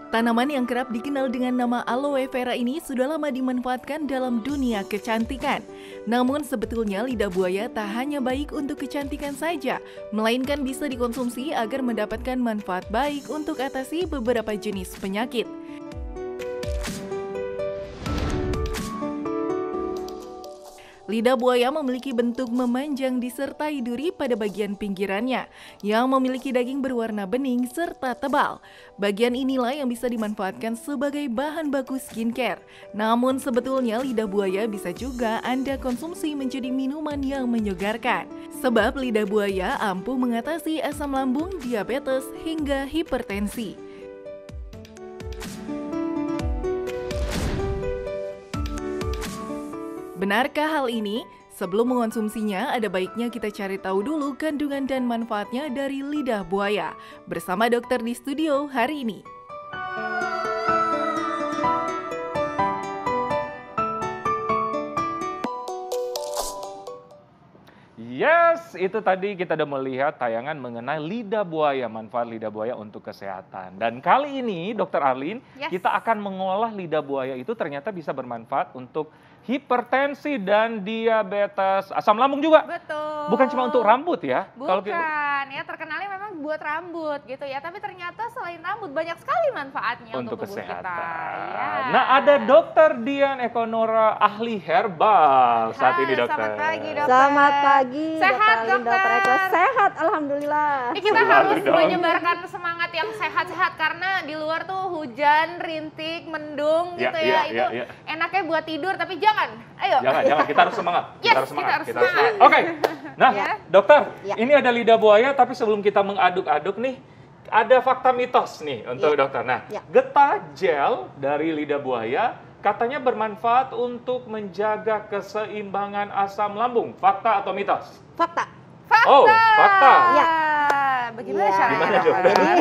Tanaman yang kerap dikenal dengan nama aloe vera ini sudah lama dimanfaatkan dalam dunia kecantikan. Namun sebetulnya lidah buaya tak hanya baik untuk kecantikan saja, melainkan bisa dikonsumsi agar mendapatkan manfaat baik untuk atasi beberapa jenis penyakit. Lidah buaya memiliki bentuk memanjang disertai duri pada bagian pinggirannya, yang memiliki daging berwarna bening serta tebal. Bagian inilah yang bisa dimanfaatkan sebagai bahan baku skincare. Namun sebetulnya lidah buaya bisa juga Anda konsumsi menjadi minuman yang menyegarkan. Sebab lidah buaya ampuh mengatasi asam lambung, diabetes, hingga hipertensi. Benarkah hal ini? Sebelum mengonsumsinya, ada baiknya kita cari tahu dulu kandungan dan manfaatnya dari lidah buaya. Bersama dokter di studio hari ini. Yes, itu tadi kita udah melihat tayangan mengenai lidah buaya, manfaat lidah buaya untuk kesehatan. Dan kali ini, Dr. Arlin, kita akan mengolah lidah buaya itu ternyata bisa bermanfaat untuk hipertensi dan diabetes, asam lambung juga. Betul. Bukan cuma untuk rambut ya. Bukan, ya terkenalnya memang buat rambut gitu ya. Tapi ternyata selain rambut banyak sekali manfaatnya untuk tubuh kesehatan. kita. Ya. Nah, ada Dr. Dian Ekonora, ahli herbal saat ini, dokter. Selamat pagi, dokter. Selamat pagi, Sehat, dokter Eko. Sehat, alhamdulillah. Ini kita harus menyebarkan semangat yang sehat-sehat karena di luar tuh hujan, rintik, mendung gitu ya. Itu enaknya buat tidur tapi jangan. Ayo. Jangan, kita harus semangat. Yes, kita harus semangat. semangat. Oke. Nah, dokter, ini ada lidah buaya tapi sebelum kita mengaduk-aduk nih, ada fakta mitos nih untuk dokter. Nah, getah gel dari lidah buaya katanya bermanfaat untuk menjaga keseimbangan asam lambung. Fakta atau mitos? Fakta. Oh, fakta. Ya. Bagaimana caranya?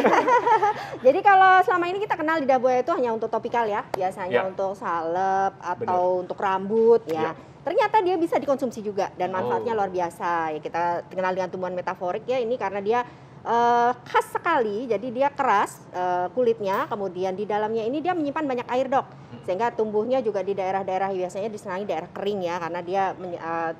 Jadi kalau selama ini kita kenal lidah buaya itu hanya untuk topikal ya, biasanya untuk salep atau untuk rambut ya. Ternyata dia bisa dikonsumsi juga dan manfaatnya luar biasa. Ya, kita kenal dengan tumbuhan metaforik ya, ini karena dia khas sekali, jadi dia keras kulitnya, kemudian di dalamnya ini dia menyimpan banyak air, dok, sehingga tumbuhnya juga di daerah-daerah biasanya disenangi daerah kering ya, karena dia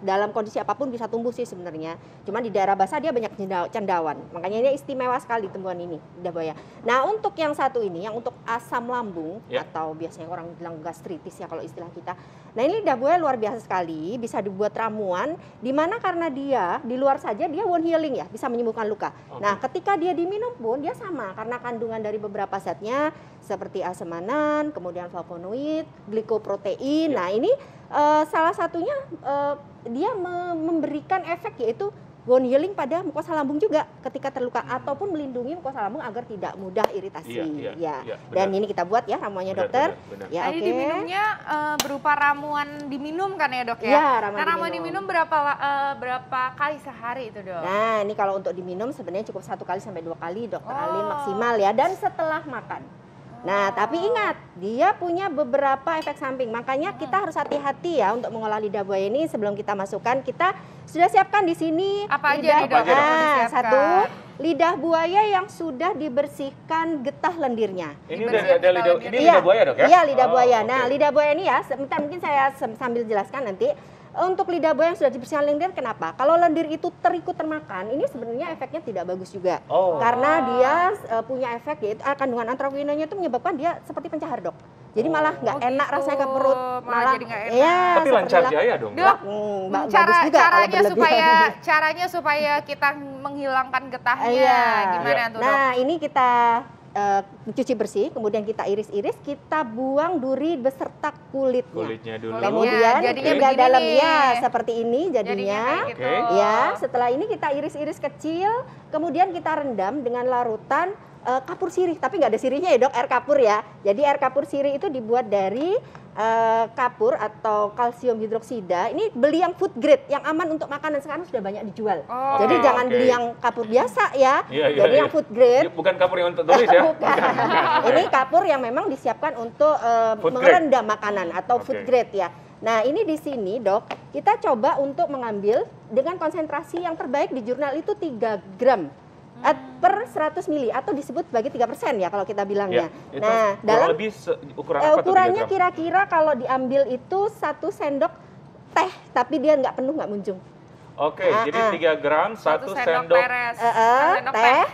dalam kondisi apapun bisa tumbuh sih sebenarnya, cuman di daerah basah dia banyak cendawan, makanya ini istimewa sekali tumbuhan ini, lidah buaya. Nah, untuk yang satu ini, yang untuk asam lambung atau biasanya orang bilang gastritis ya kalau istilah kita, nah ini lidah buaya luar biasa sekali, bisa dibuat ramuan, dimana karena dia di luar saja dia wound healing ya, bisa menyembuhkan luka. Nah, ketika dia diminum pun dia sama karena kandungan dari beberapa zatnya seperti asemanan, kemudian flavonoid, glikoprotein. Nah, ini salah satunya dia memberikan efek yaitu wound healing pada mukosa lambung juga ketika terluka ataupun melindungi mukosa lambung agar tidak mudah iritasi. Dan ini kita buat ya ramuannya, dokter. Ya, ini diminumnya berupa ramuan diminum kan ya, dok ya? Nah, ramuan diminum berapa kali sehari itu, dok? Nah, ini kalau untuk diminum sebenarnya cukup 1 kali sampai 2 kali, dokter Alin, maksimal ya, dan setelah makan. Nah, tapi ingat, dia punya beberapa efek samping. Makanya kita harus hati-hati ya untuk mengolah lidah buaya ini. Sebelum kita masukkan, kita sudah siapkan di sini. Apa aja nih, dok? Satu, lidah buaya yang sudah dibersihkan getah lendirnya. Ini ada lidah buaya, dok ya? Iya, lidah buaya. Nah, lidah buaya ini ya, mungkin saya sambil jelaskan nanti. Untuk lidah buaya yang sudah dibersihkan lendir, kenapa? Kalau lendir itu terikut termakan, ini sebenarnya efeknya tidak bagus juga. Karena dia punya efek, yaitu kandungan antrakinoinnya itu menyebabkan dia seperti pencahar, dok. Jadi malah nggak enak rasanya ke perut. Malah jadi nggak enak. Ya, tapi lancar jaya dong. Dok, juga caranya supaya kita menghilangkan getahnya. Gimana tuh, dok? Nah, ini kita cuci bersih, kemudian kita iris-iris, kita buang duri beserta kulitnya dulu. Kemudian tinggal dalamnya seperti ini jadinya. Gitu. Ya, setelah ini kita iris-iris kecil, kemudian kita rendam dengan larutan kapur sirih, tapi nggak ada sirihnya ya, dok, air kapur ya. Jadi air kapur sirih itu dibuat dari kapur atau kalsium hidroksida. Ini beli yang food grade, yang aman untuk makanan, sekarang sudah banyak dijual. Jadi jangan beli yang kapur biasa ya. Jadi yang food grade. Bukan kapur yang untuk tulis ya. Bukan. Ini kapur yang memang disiapkan untuk merendam makanan atau food grade ya. Nah, ini di sini, dok, kita coba untuk mengambil dengan konsentrasi yang terbaik di jurnal itu 3 gram per 100 mili atau disebut sebagai 3% ya kalau kita bilangnya. Ya, nah, dalam lebih ukuran apa ukurannya kira-kira kalau diambil itu 1 sendok teh, tapi dia nggak penuh, nggak munjung. Oke, jadi 3 gram, 1 sendok teh,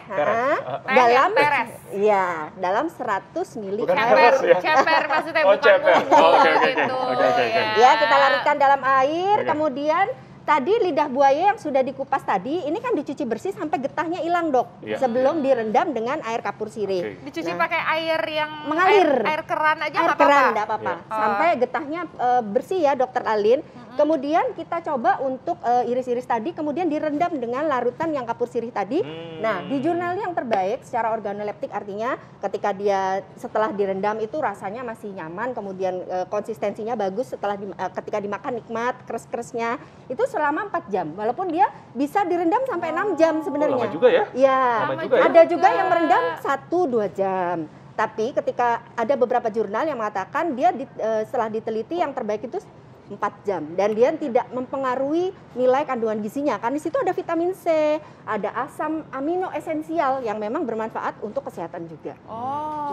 dalam peres. Iya, dalam 100 mili. Ceper maksudnya, bukan Oke. Ya, kita larutkan dalam air, kemudian tadi lidah buaya yang sudah dikupas tadi, ini kan dicuci bersih sampai getahnya hilang, Dok. Sebelum direndam dengan air kapur sirih. Dicuci pakai air yang mengalir. Air keran aja nggak apa-apa? Air keran nggak apa-apa. Sampai getahnya bersih ya, Dokter Alin. Kemudian kita coba untuk iris-iris tadi, kemudian direndam dengan larutan yang kapur sirih tadi. Nah, di jurnal yang terbaik secara organoleptik, artinya ketika dia setelah direndam itu rasanya masih nyaman, kemudian konsistensinya bagus, setelah ketika dimakan nikmat, keres-keresnya itu selama 4 jam. Walaupun dia bisa direndam sampai 6 jam sebenarnya. Lama juga ya? Iya, ada juga yang merendam 1-2 jam. Tapi ketika ada beberapa jurnal yang mengatakan dia setelah diteliti yang terbaik itu 4 jam, dan dia tidak mempengaruhi nilai kandungan gizinya karena di situ ada vitamin C, ada asam amino esensial yang memang bermanfaat untuk kesehatan juga.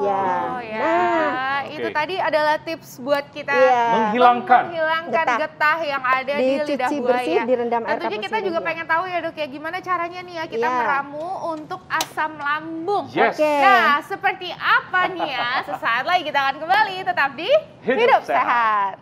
Nah, itu tadi adalah tips buat kita menghilangkan getah yang ada di lidah buaya. Bersih, direndam air tentunya kita juga pengen tahu ya, Dok, ya gimana caranya nih ya kita meramu untuk asam lambung. Nah, seperti apa nih ya? Sesaat lagi kita akan kembali, tetap di Hidup Sehat.